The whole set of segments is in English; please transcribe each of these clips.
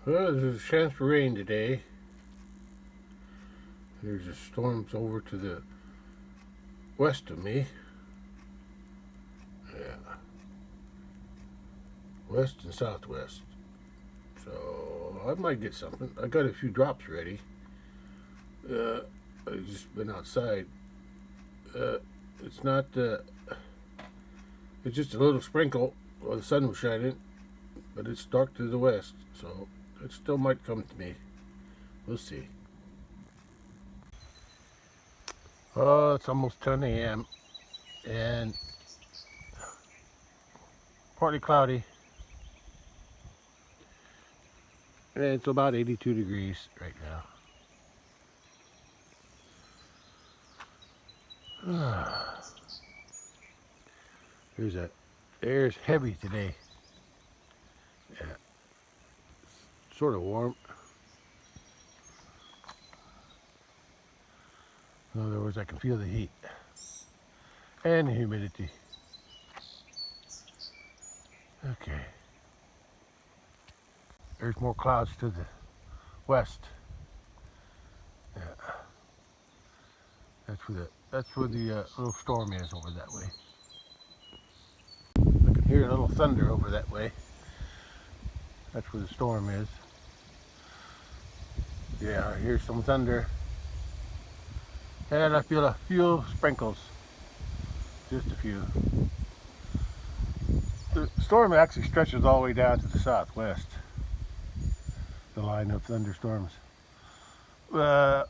Well, there's a chance for rain today. There's a storms over to the west of me. Yeah. West and southwest. So I might get something. I got a few drops ready. I've just been outside. It's not, it's just a little sprinkle while the sun was shining, but it's dark to the west, so it still might come to me. We'll see. Oh, it's almost 10 a.m. and partly cloudy. And it's about 82 degrees right now. Air's heavy today. Yeah. Sort of warm. In other words, I can feel the heat and the humidity. Okay. There's more clouds to the west. Yeah. That's where the little storm is over that way. I can hear a little thunder over that way. That's where the storm is. Yeah, I hear some thunder. And I feel a few sprinkles. Just a few. The storm actually stretches all the way down to the southwest. The line of thunderstorms. I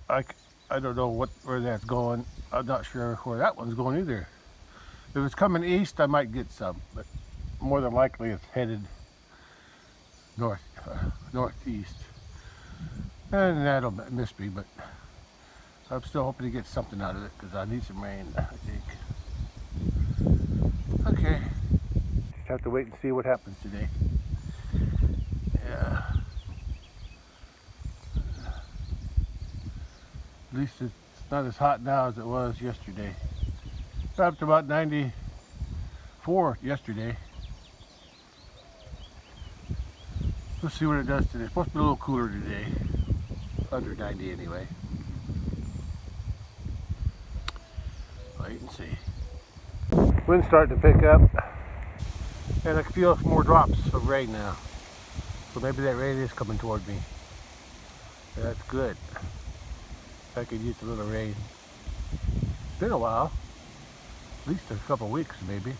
don't know where that's going. I'm not sure where that one's going either. If it's coming east, I might get some, but more than likely it's headed northeast. And that'll miss me, but I'm still hoping to get something out of it because I need some rain, I think. Okay. Just have to wait and see what happens today. Yeah. At least it's not as hot now as it was yesterday. Got up to about 94 yesterday. Let's see what it does today. It's supposed to be a little cooler today. Under 90 anyway. Wait and see. Wind's starting to pick up. And I can feel more drops of rain now. So maybe that rain is coming toward me. That's good. I could use a little rain. It's been a while. At least a couple weeks maybe.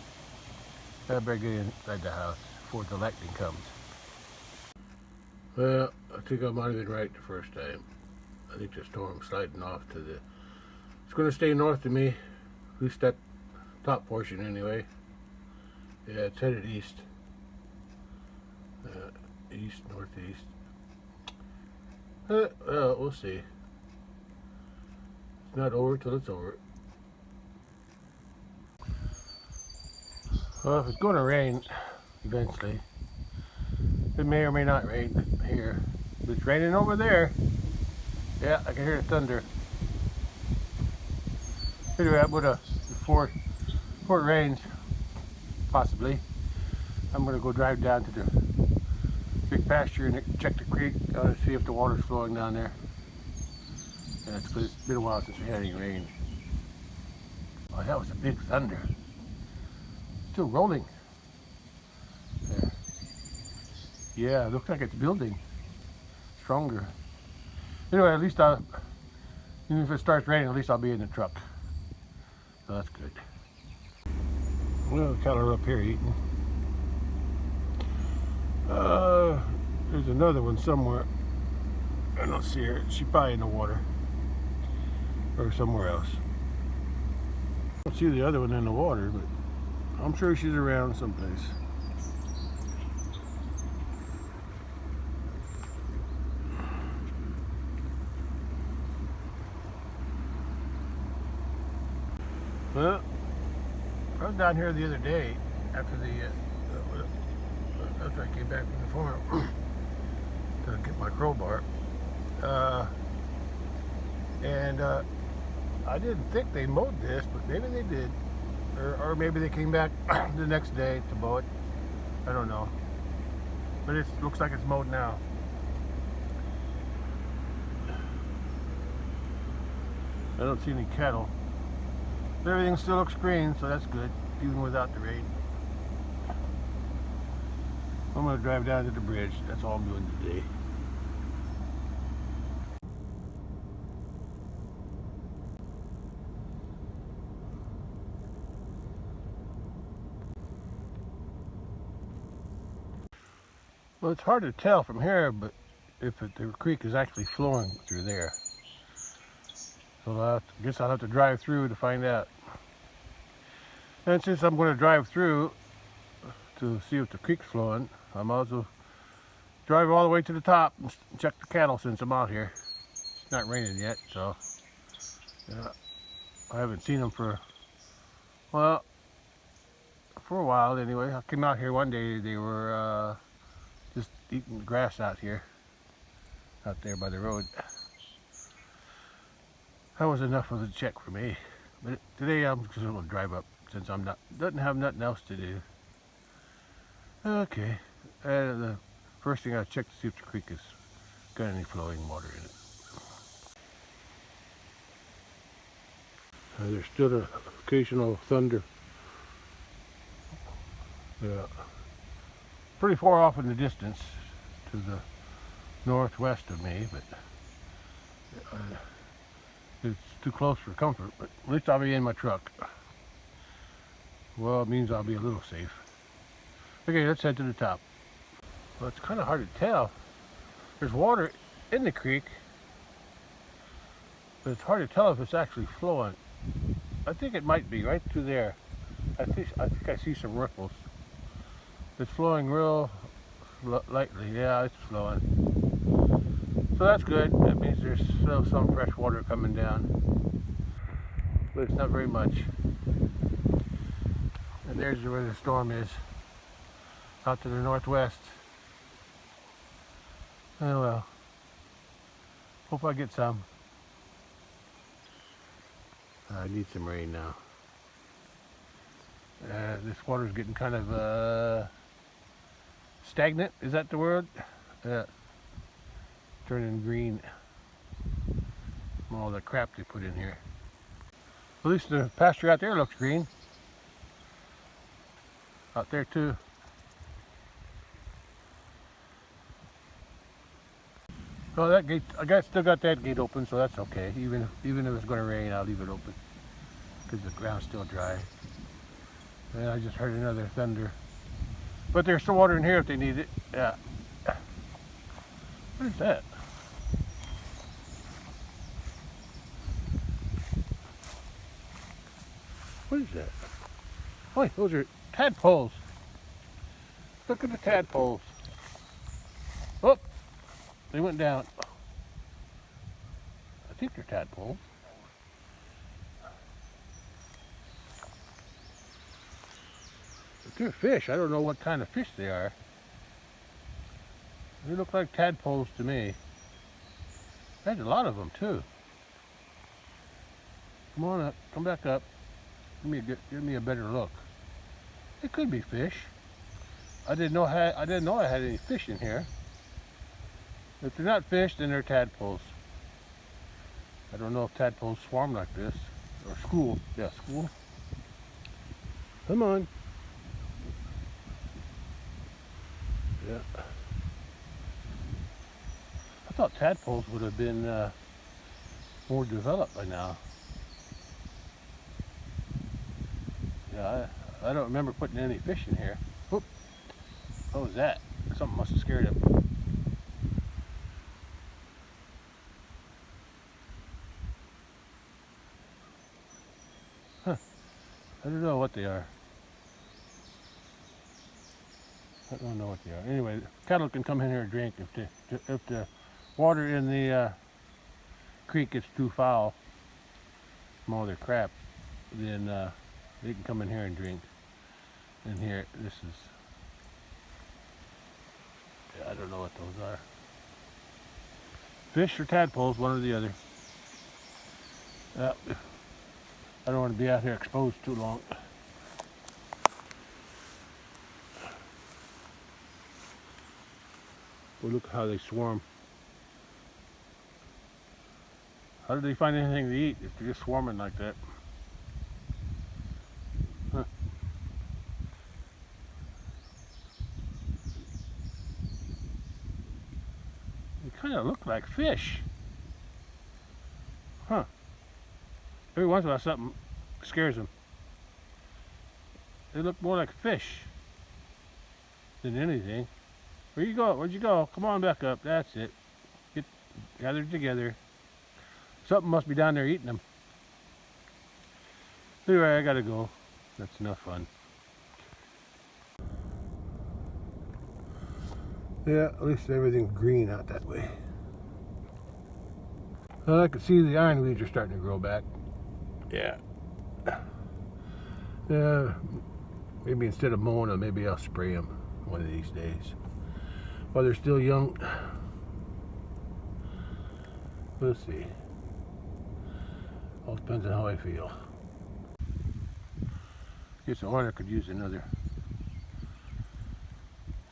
I better get inside the house before the lightning comes. Well, I think I might have been right the first time. I think the storm's sliding off to the... It's going to stay north of me. At least that top portion anyway. Yeah, it's headed east. East, northeast. Well, we'll see. It's not over till it's over. Well, if it's going to rain eventually, it may or may not rain here. It's raining over there. Yeah, I can hear the thunder. Anyway, I'm gonna, before it rains, possibly, I'm gonna go drive down to the big pasture and check the creek, see if the water's flowing down there. Yeah, it's been a while since we had any rain. Oh, that was a big thunder. Still rolling. Yeah, it looks like it's building stronger. Anyway, at least even if it starts raining, at least I'll be in the truck. So that's good. Well, the cattle are up here eating. There's another one somewhere. I don't see her. She's probably in the water or somewhere else. I don't see the other one in the water, but I'm sure she's around someplace. Well, I was down here the other day after after I came back from the farm to get my crowbar, and I didn't think they mowed this, but maybe they did, or maybe they came back the next day to mow it. I don't know, but it looks like it's mowed now. I don't see any cattle. But everything still looks green, so that's good, even without the rain. I'm going to drive down to the bridge. That's all I'm doing today. Well, it's hard to tell from here, but if the creek is actually flowing through there. So I guess I'll have to drive through to find out. And since I'm going to drive through to see if the creek's flowing, I might as well drive all the way to the top and check the cattle since I'm out here. It's not raining yet, so yeah, I haven't seen them for a while anyway. I came out here one day, they were just eating the grass out here, out there by the road. That was enough of a check for me. But today I'm just going to drive up since doesn't have nothing else to do. Okay, and the first thing I check to see if the creek has got any flowing water in it. There's still an occasional thunder. Yeah, pretty far off in the distance to the northwest of me, but it's too close for comfort. But at least I'll be in my truck. Well, it means I'll be a little safe. Okay, let's head to the top. Well, it's kind of hard to tell. There's water in the creek, but it's hard to tell if it's actually flowing. I think it might be right through there. I think I see some ripples. It's flowing real lightly. Yeah, it's flowing. So that's good. That means there's still some fresh water coming down, but it's not very much. And there's where the storm is, out to the northwest. Oh well. Hope I get some. I need some rain now. This water's getting kind of stagnant. Is that the word? Turning green from all the crap they put in here. At least the pasture out there looks green. Out there too. Well, that gate, still got that gate open, so that's okay. Even if it's going to rain, I'll leave it open because the ground's still dry. And I just heard another thunder. But there's some water in here if they need it. Yeah. What is that? What is that? Oh, those are tadpoles. Look at the tadpoles. Oh, they went down. I think they're tadpoles. But they're fish. I don't know what kind of fish they are. They look like tadpoles to me. There's a lot of them too. Come on up. Come back up. Give me a better look. It could be fish. I didn't know I had any fish in here. If they're not fish, then they're tadpoles. I don't know if tadpoles swarm like this. Or school. Yeah, school. Come on. Yeah. I thought tadpoles would have been more developed by now. Yeah, I don't remember putting any fish in here. Oop. What was that? Something must have scared him. Huh. I don't know what they are. I don't know what they are. Anyway, cattle can come in here and drink if the water in the creek gets too foul from all their crap, then they can come in here and drink. And here, this is, I don't know what those are. Fish or tadpoles, one or the other. I don't want to be out here exposed too long. Well, look how they swarm. How did they find anything to eat if they're just swarming like that? Huh. They kind of look like fish. Huh. Every once in a while something scares them. They look more like fish than anything. Where you go? Where'd you go? Come on back up. That's it. Get gathered together. Something must be down there eating them. Anyway, I gotta go. That's enough fun. Yeah, at least everything's green out that way. Well, I can see the ironweeds are starting to grow back. Yeah. Yeah. Maybe instead of mowing them, maybe I'll spray them one of these days. While they're still young. We'll see. All depends on how I feel. Guess the order could use another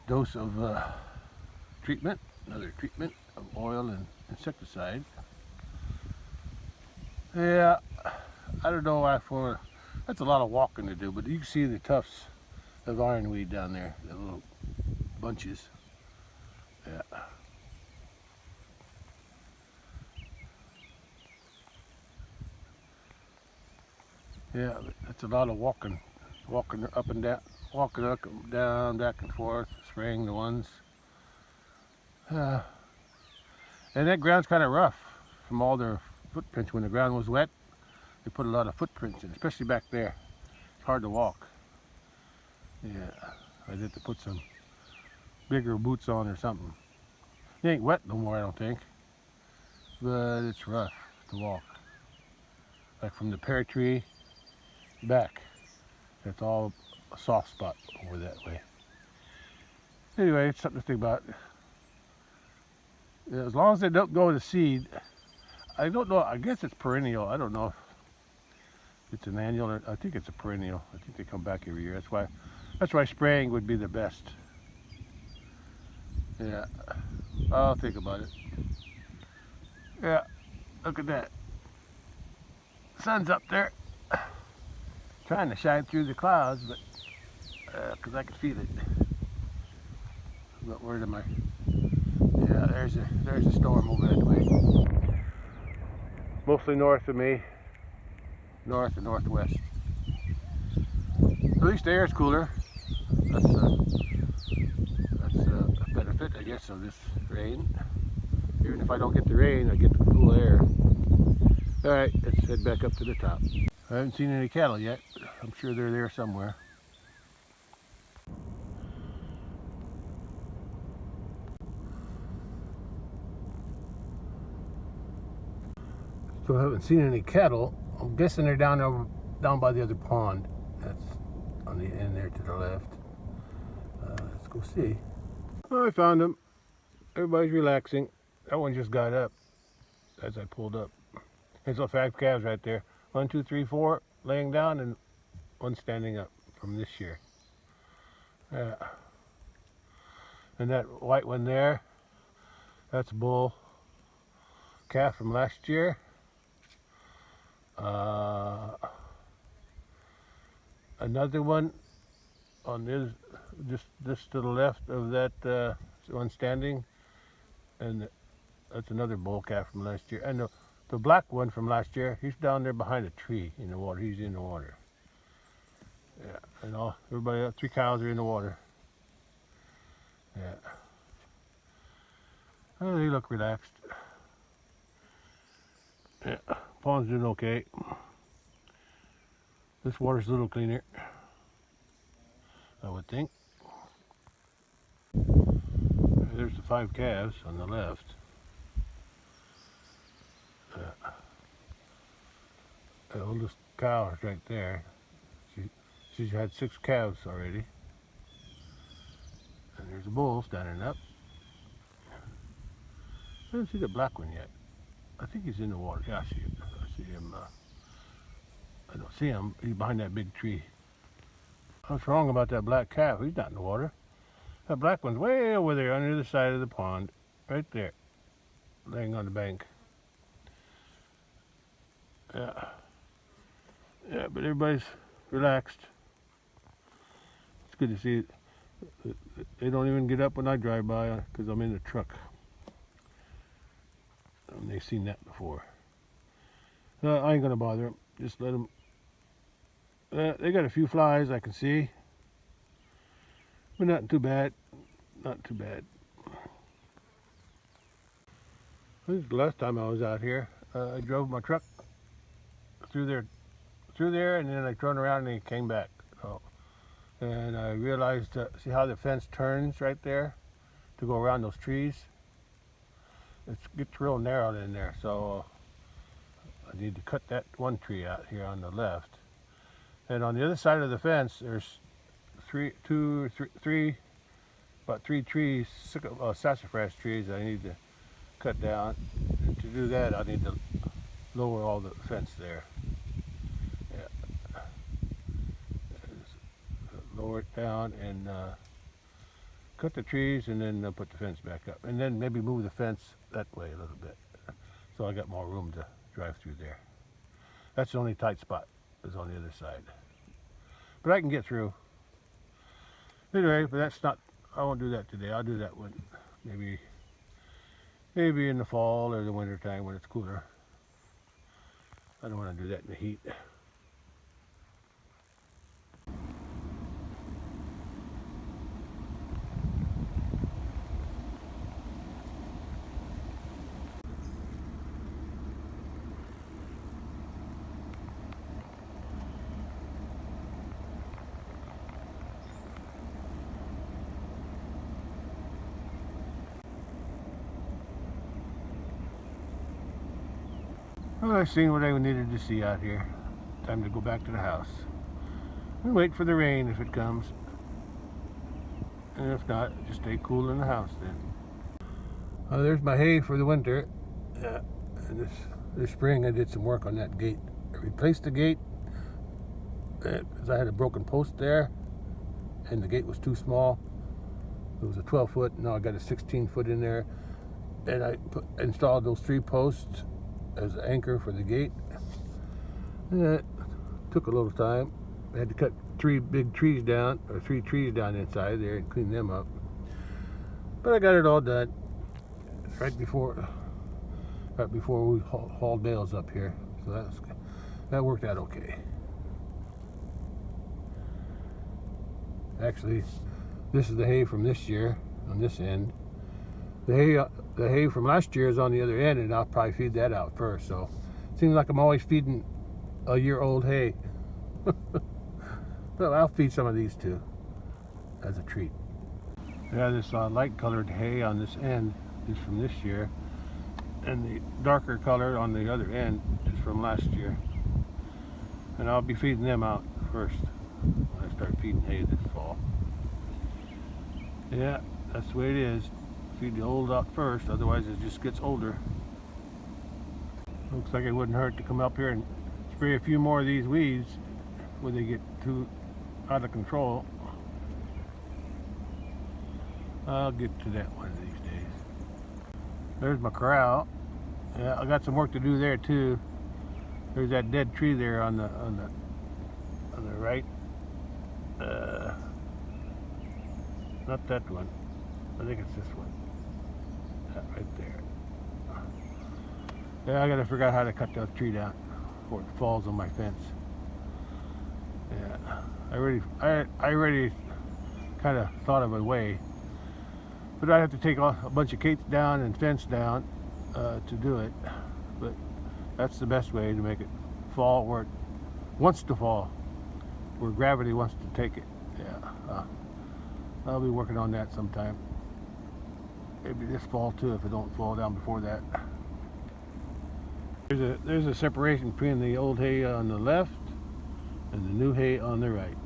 dose of treatment, another treatment of oil and insecticide. Yeah, I don't know why for. That's a lot of walking to do, but you can see the tufts of ironweed down there, the little bunches. Yeah. Yeah, that's a lot of walking up and down, walking up and down, back and forth, spraying the ones. And that ground's kind of rough from all their footprints. When the ground was wet, they put a lot of footprints in, especially back there. It's hard to walk. Yeah, I'd have to put some bigger boots on or something. It ain't wet no more, I don't think, but it's rough to walk. Like from the pear tree back, it's all a soft spot over that way. Anyway, it's something to think about. Yeah, as long as they don't go to seed, I don't know, I guess it's perennial. I don't know if it's an annual, or I think it's a perennial. I think they come back every year. That's why spraying would be the best. Yeah, I'll think about it. Yeah, look at that. Sun's up there. Trying to shine through the clouds, but because I can feel it. But where am I? Yeah, there's a storm over that way. Mostly north of me, north and northwest. At least the air's cooler. That's a benefit, I guess, of this rain. Even if I don't get the rain, I get the cool air. All right, let's head back up to the top. I haven't seen any cattle yet. I'm sure they're there somewhere. Still haven't seen any cattle. I'm guessing they're down by the other pond. That's on the end there to the left. Let's go see. Oh, I found them. Everybody's relaxing. That one just got up as I pulled up. There's 5 calves right there. 1, 2, 3, 4 laying down and one standing up from this year. Yeah. And that white one there, that's a bull calf from last year. Another one on this, just to the left of that one standing, and that's another bull calf from last year. And the black one from last year, he's down there behind a tree in the water. He's in the water. Yeah, and everybody else, 3 cows are in the water. Yeah. Oh, they look relaxed. Yeah, pond's doing okay. This water's a little cleaner, I would think. There's the 5 calves on the left. The oldest cow is right there. She's had 6 calves already. And there's a bull standing up. I didn't see the black one yet. I think he's in the water. Yeah, I see him. I see him. I don't see him. He's behind that big tree. What's wrong about that black calf? He's not in the water. That black one's way over there on the other side of the pond. Right there. Laying on the bank. Yeah. Yeah, but everybody's relaxed. It's good to see it. They don't even get up when I drive by because I'm in the truck. And they've seen that before. I ain't gonna bother them. Just let them. They got a few flies I can see, but not too bad. Not too bad. This is the last time I was out here. I drove my truck through there, and then I turned around and it came back. So, and I realized, see how the fence turns right there to go around those trees? It gets real narrow in there, so I need to cut that one tree out here on the left. And on the other side of the fence, there's about three trees, sassafras trees that I need to cut down. And to do that, I need to lower all the fence there. Yeah. Lower it down and cut the trees, and then put the fence back up. And then maybe move the fence that way a little bit, so I got more room to drive through there. That's the only tight spot, is on the other side. But I can get through. Anyway, but that's not, I won't do that today. I'll do that when, maybe in the fall or the winter time when it's cooler. I don't want to do that in the heat. Well, I've seen what I needed to see out here. Time to go back to the house. And wait for the rain if it comes. And if not, just stay cool in the house then. There's my hay for the winter. And this spring I did some work on that gate. I replaced the gate because I had a broken post there, and the gate was too small. It was a 12 foot. Now I got a 16 foot in there. And I installed those 3 posts as an anchor for the gate. And that took a little time. I had to cut 3 big trees down, or 3 trees down inside there and clean them up. But I got it all done right before we hauled bales up here. So that worked out okay. Actually, this is the hay from this year on this end. The hay from last year is on the other end, and I'll probably feed that out first. So it seems like I'm always feeding a year-old hay. Well, I'll feed some of these too as a treat. Yeah, this light-colored hay on this end is from this year, and the darker color on the other end is from last year. And I'll be feeding them out first when I start feeding hay this fall. Yeah, that's the way it is. Feed the old out first, otherwise it just gets older. Looks like it wouldn't hurt to come up here and spray a few more of these weeds when they get too out of control. I'll get to that one of these days. There's my corral. Yeah, I got some work to do there too. There's that dead tree there on the right. Not that one. I think it's this one. That right there. Yeah, I gotta figure out how to cut that tree down before it falls on my fence. Yeah, I already kind of thought of a way, but I have to take a bunch of gates down and fence down to do it. But that's the best way to make it fall where it wants to fall, where gravity wants to take it. Yeah, I'll be working on that sometime. Maybe this fall too, if it don't fall down before that. There's a separation between the old hay on the left and the new hay on the right.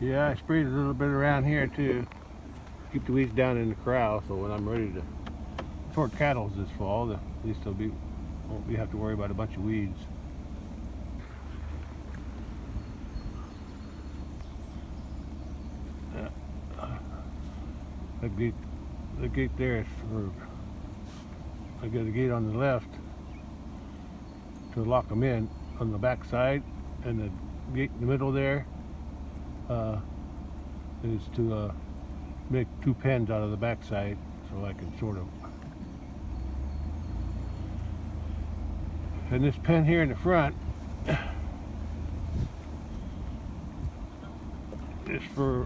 Yeah, I sprayed a little bit around here too. Keep the weeds down in the corral, so when I'm ready to sort cattle this fall, at least won't have to worry about a bunch of weeds. The gate there is for, I got a gate on the left to lock them in on the back side, and the gate in the middle there is to make 2 pens out of the back side, so I can sort them. And this pen here in the front is for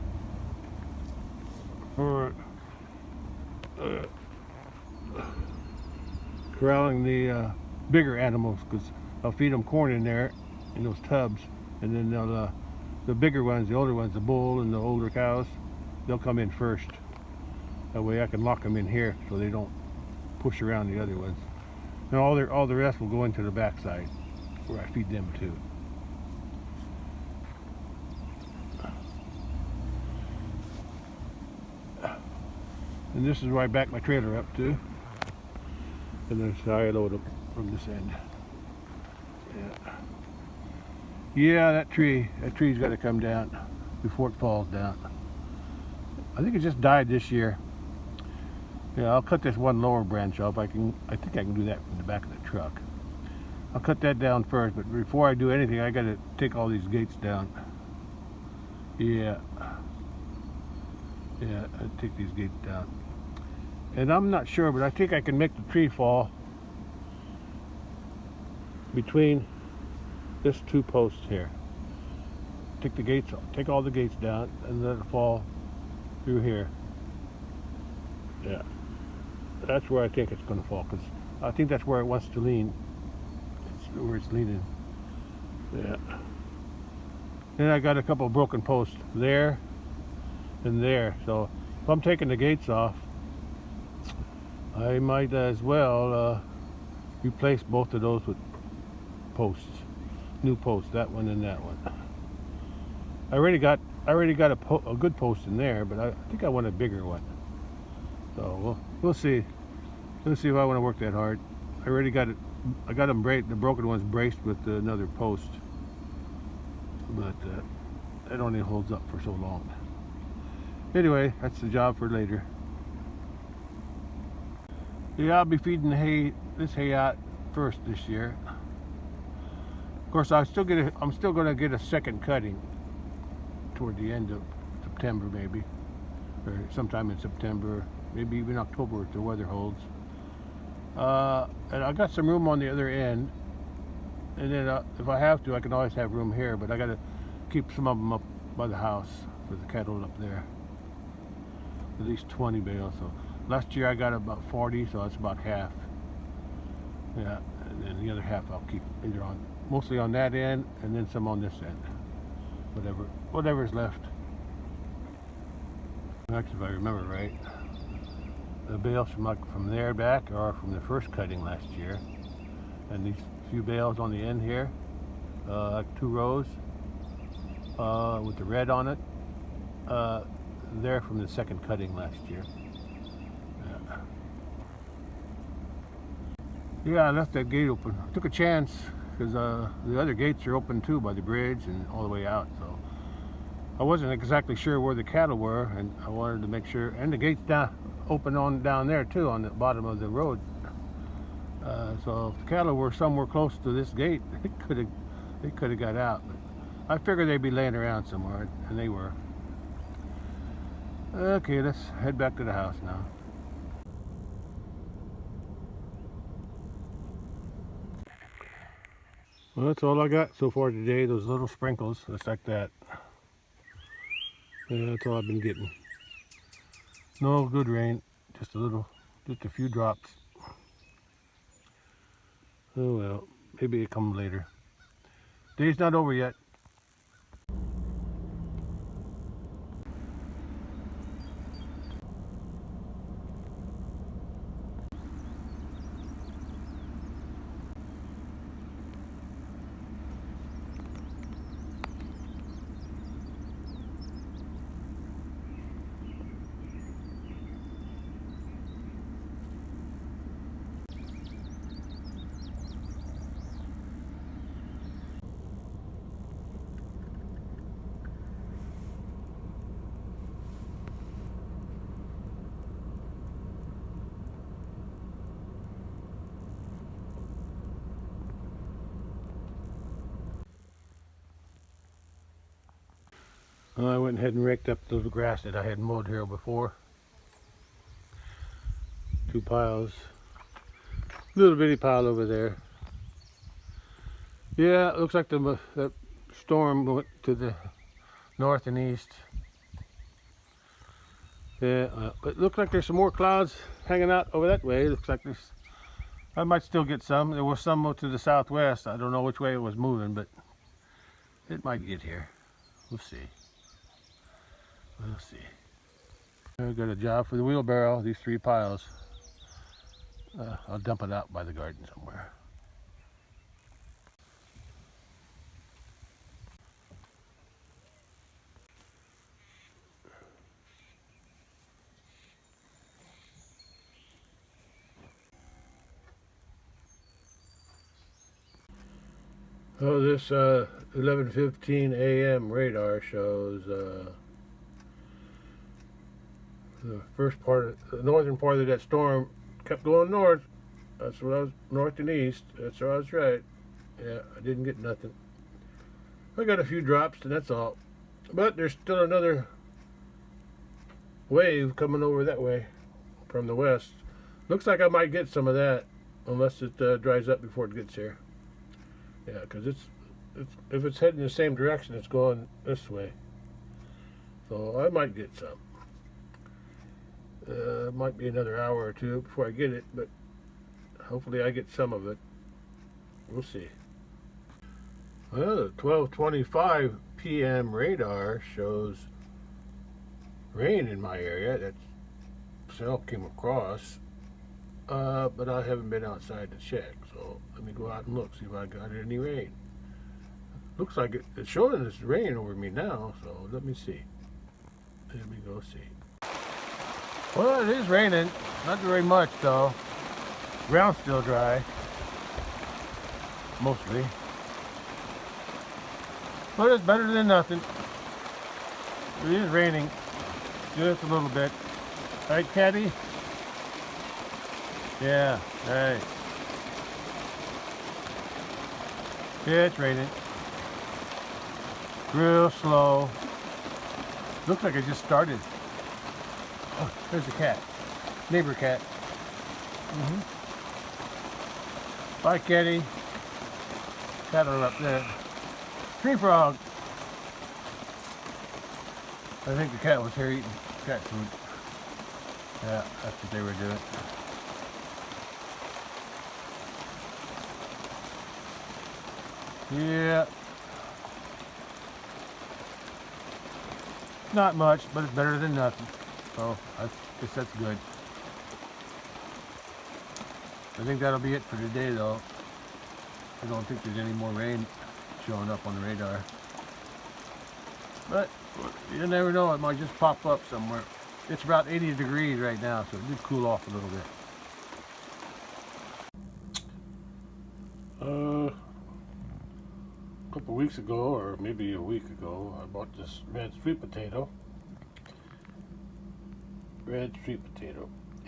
corralling the bigger animals, because I'll feed them corn in there in those tubs, and then they'll, the bigger ones, the older ones, the bull and the older cows, they'll come in first. That way I can lock them in here so they don't push around the other ones. And all the rest will go into the back side where I feed them too. And this is where I back my trailer up to. And then so I load them from this end. Yeah, that tree's got to come down before it falls down. I think it just died this year. Yeah, I'll cut this one lower branch off. I think I can do that from the back of the truck. I'll cut that down first, but before I do anything, I got to take all these gates down. Yeah, I take these gates down. And I'm not sure, but I think I can make the tree fall between this 2 posts here. Take the gates off, take all the gates down, and let it fall through here. Yeah, that's where I think it's going to fall, because I think that's where it wants to lean. It's where it's leaning. Yeah. Then I got a couple of broken posts there and there. So if I'm taking the gates off, I might as well replace both of those with posts, new posts, that one and that one. I already got a good post in there, but I think I want a bigger one. So we'll see. Let's see if I want to work that hard. I already got it. I got them the broken ones braced with another post, but it only holds up for so long. Anyway, that's the job for later. Yeah, I'll be feeding this hay out first this year. Of course, I'm still going to get a second cutting toward the end of September, maybe, or sometime in September, maybe even October if the weather holds. And I got some room on the other end, and then if I have to, I can always have room here. But I got to keep some of them up by the house for the cattle up there. At least 20 bales. So last year I got about 40, so that's about half. Yeah, and then the other half I'll keep either mostly on that end, and then some on this end. Whatever's left. Actually, if I remember right, the bales from there back are from the first cutting last year, and these few bales on the end here, like 2 rows with the red on it, they're from the second cutting last year. Yeah, I left that gate open. I took a chance because the other gates are open too by the bridge and all the way out. So I wasn't exactly sure where the cattle were, and I wanted to make sure. And the gates open on down there too, on the bottom of the road. So if the cattle were somewhere close to this gate, they could have got out. But I figured they'd be laying around somewhere, and they were. Okay, let's head back to the house now. Well, that's all I got so far today, those little sprinkles, just like that. Yeah, that's all I've been getting. No good rain, just a few drops. Oh well, maybe it comes later. Day's not over yet. I went ahead and raked up the little grass that I had mowed here before. 2 piles. Little bitty pile over there. Yeah, it looks like that storm went to the north and east. Yeah, it looks like there's some more clouds hanging out over that way. It looks like this. I might still get some. There was some to the southwest. I don't know which way it was moving, but it might get here. We'll see. We'll see. I got a job for the wheelbarrow, these 3 piles. I'll dump it out by the garden somewhere. Oh, this 11:15 a.m. radar shows the first part, the northern part of that storm kept going north. That's what I was, north and east. That's where I was right. Yeah, I didn't get nothing. I got a few drops, and that's all. But there's still another wave coming over that way from the west. Looks like I might get some of that, unless it dries up before it gets here. Yeah, because if it's heading the same direction, it's going this way. So I might get some. It might be another hour or two before I get it, but hopefully I get some of it. We'll see. Well, the 12:25 p.m. radar shows rain in my area. That cell came across, but I haven't been outside to check. So let me go out and look, see if I got any rain. Looks like it's showing this rain over me now, so let me see. Let me go see. Well, it is raining. Not very much though. Ground's still dry. Mostly. But it's better than nothing. It is raining. Just a little bit. Right, Caddy? Yeah, right. Yeah, it's raining. Real slow. Looks like it just started. Oh, there's a cat. Neighbor cat. Bye, Caddy. Cattle up there. Tree frog. I think the cat was here eating cat food. Yeah, that's what they were doing. Yeah. Not much, but it's better than nothing. So I guess that's good. I think that'll be it for today though. I don't think there's any more rain showing up on the radar. But you never know, it might just pop up somewhere. It's about 80 degrees right now, so it did cool off a little bit. A couple weeks ago, or maybe a week ago, I bought this red sweet potato.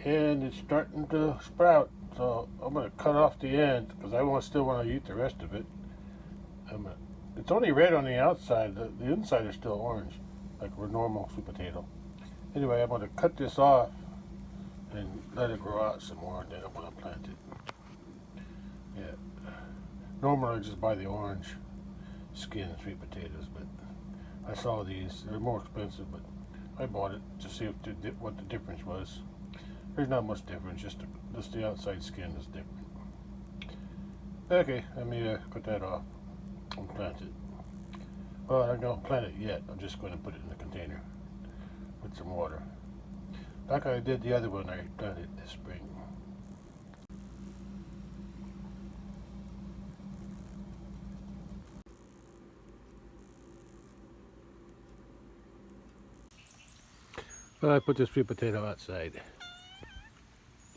And it's starting to sprout, so I'm going to cut off the end because I still want to eat the rest of it. It's only red on the outside. The inside is still orange, like a normal sweet potato. Anyway, I'm going to cut this off and let it grow out some more, and then I'm going to plant it. Yeah. Normally I just buy the orange skin sweet potatoes, but I saw these. They're more expensive, but I bought it to see what the difference was. There's not much difference, just the outside skin is different. Okay, let me cut that off and plant it. Well, I don't plant it yet. I'm just going to put it in a container with some water, like I did the other one I planted this spring. Well, I put this sweet potato outside.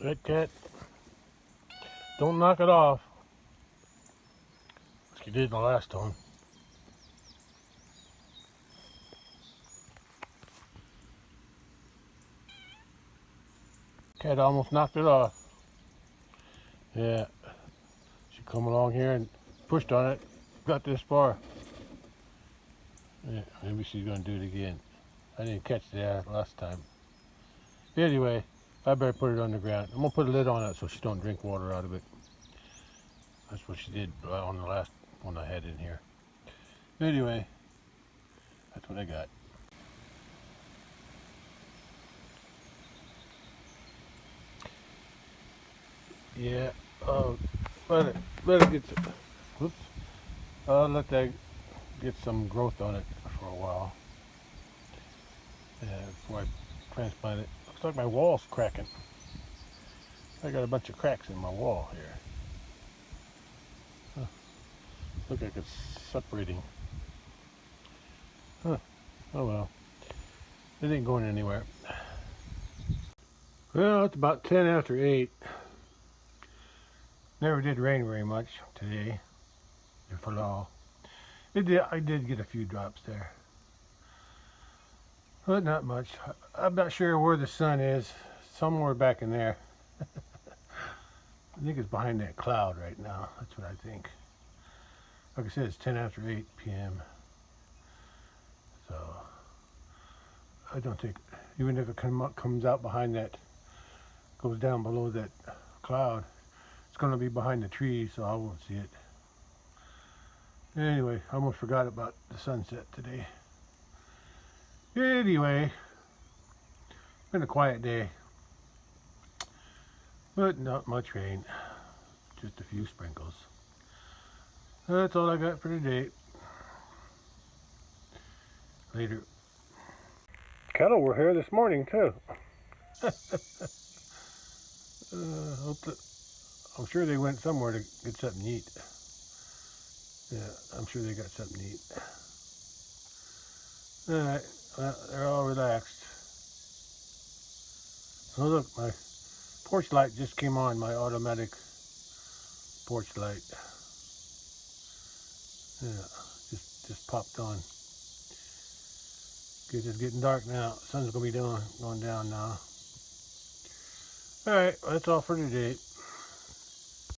Right, cat? Don't knock it off, like you did in the last one. Cat almost knocked it off. Yeah. She come along here and pushed on it, got this far. Yeah, maybe she's gonna do it again. I didn't catch that last time. Anyway, I better put it on the ground. I'm gonna put a lid on it so she don't drink water out of it. That's what she did on the last one I had in here. Anyway, that's what I got. Yeah, let it get. Whoops. Let that get some growth on it for a while. Yeah, before I transplant it. Looks like my wall's cracking. I got a bunch of cracks in my wall here. Huh. Look like it's separating. Huh. Oh well. It ain't going anywhere. Well, it's about 10 after 8. Never did rain very much today. For all. I did get a few drops there. But not much. I'm not sure where the sun is. Somewhere back in there. I think it's behind that cloud right now. That's what I think. Like I said, it's 10 after 8 p.m. So I don't think, even if it comes out behind that, goes down below that cloud, it's going to be behind the trees, so I won't see it. Anyway, I almost forgot about the sunset today. Anyway, been a quiet day, but not much rain, just a few sprinkles. That's all I got for today. Later. Cattle were here this morning too. I'm sure they went somewhere to get something to eat. Yeah, I'm sure they got something to eat. Alright, well, they're all relaxed. Oh look, my porch light just came on, my automatic porch light. Yeah, just popped on. It's getting dark now. The sun's gonna be going down now. Alright, well, that's all for today.